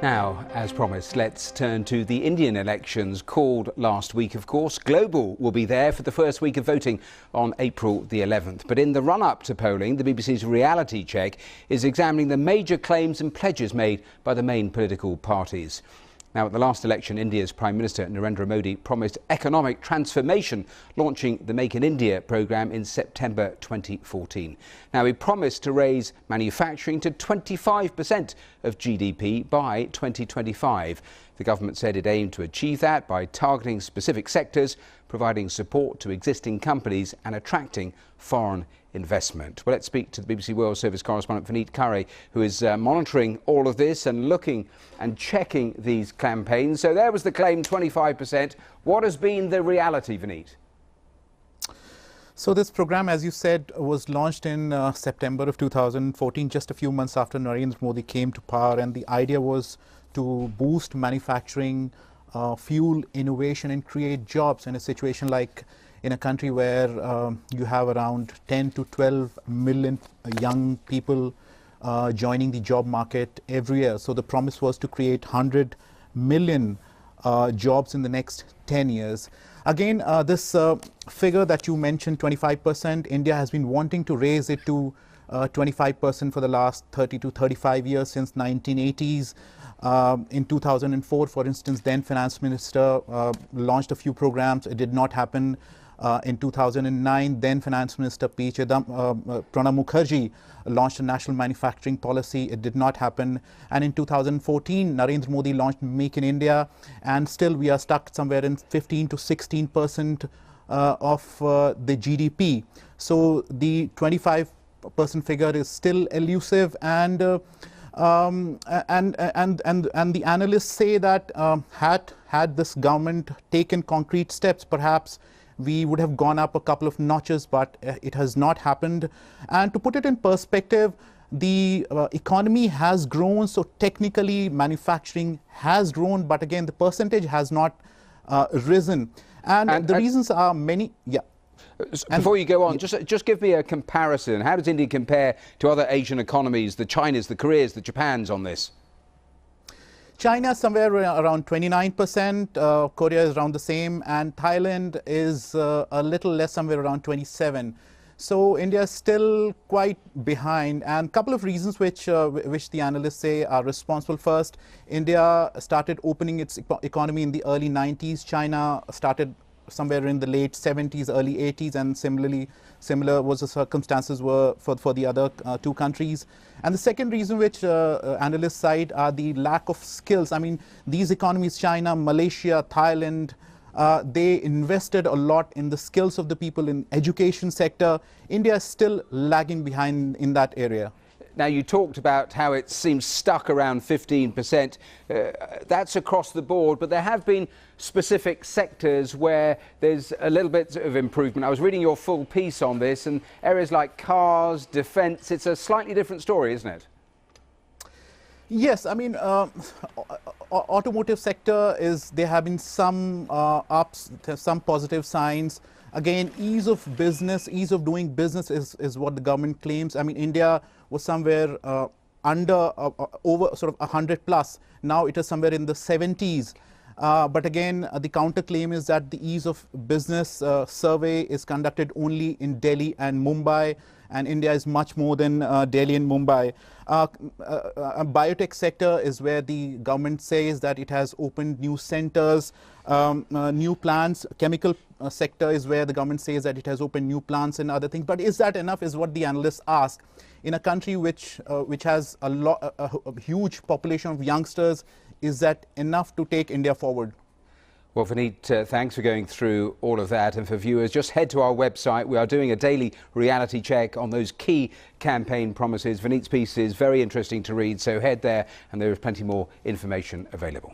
Now, as promised, let's turn to the Indian elections called last week, of course. Global will be there for the first week of voting on April the 11th. But in the run-up to polling, the BBC's Reality Check is examining the major claims and pledges made by the main political parties. Now, at the last election, India's Prime Minister Narendra Modi promised economic transformation, launching the Make in India programme in September 2014. Now, he promised to raise manufacturing to 25% of GDP by 2025. The government said it aimed to achieve that by targeting specific sectors, providing support to existing companies and attracting foreign investment. Well, let's speak to the BBC World Service correspondent Vineet Khare, who is monitoring all of this and looking and checking these campaigns. So there was the claim, 25%. What has been the reality, Vineet? So this program, as you said, was launched in September of 2014, just a few months after Narendra Modi came to power. And the idea was to boost manufacturing, fuel innovation and create jobs in a situation like in a country where you have around 10 to 12 million young people joining the job market every year. So the promise was to create 100 million jobs in the next 10 years. Again, this figure that you mentioned, 25%, India has been wanting to raise it to 25% for the last 30 to 35 years, since 1980s. In 2004, for instance, then Finance Minister launched a few programs. It did not happen. In 2009, then Finance Minister Pranab Mukherjee launched a national manufacturing policy. It did not happen. And in 2014, Narendra Modi launched Make in India, and still we are stuck somewhere in 15 to 16% of the GDP. So the 25% figure is still elusive, and the analysts say that had this government taken concrete steps, perhaps we would have gone up a couple of notches, but it has not happened. And to put it in perspective, the economy has grown, so technically manufacturing has grown, but again the percentage has not risen. And the reasons are many. Yeah. Before you go on, just give me a comparison. How does India compare to other Asian economies, the Chinas, the Koreas, the Japans on this? China is somewhere around 29%, Korea is around the same, and Thailand is a little less, somewhere around 27%. So India is still quite behind, and a couple of reasons which the analysts say are responsible. First, India started opening its economy in the early 90s. China started somewhere in the late 70s, early 80s, and similar was the circumstances were for the other two countries. And the second reason which analysts cite are the lack of skills. I mean, these economies, China, Malaysia, Thailand, they invested a lot in the skills of the people in education sector. India is still lagging behind in that area. Now, you talked about how it seems stuck around 15%. That's across the board, but there have been specific sectors where there's a little bit of improvement. I was reading your full piece on this, and areas like cars, defence, it's a slightly different story, isn't it? Yes, I mean, automotive sector there have been some ups, some positive signs. Again, ease of business, ease of doing business is what the government claims. I mean, India was somewhere over sort of 100 plus. Now it is somewhere in the 70s. But again, the counter claim is that the ease of business survey is conducted only in Delhi and Mumbai, and India is much more than Delhi and Mumbai. Biotech sector is where the government says that it has opened new centers, new plants. Chemical sector is where the government says that it has opened new plants and other things. But is that enough, is what the analysts ask. In a country which has a huge population of youngsters, is that enough to take India forward? Well, Vineet, thanks for going through all of that. And for viewers, just head to our website. We are doing a daily reality check on those key campaign promises. Vineet's piece is very interesting to read, so head there and there is plenty more information available.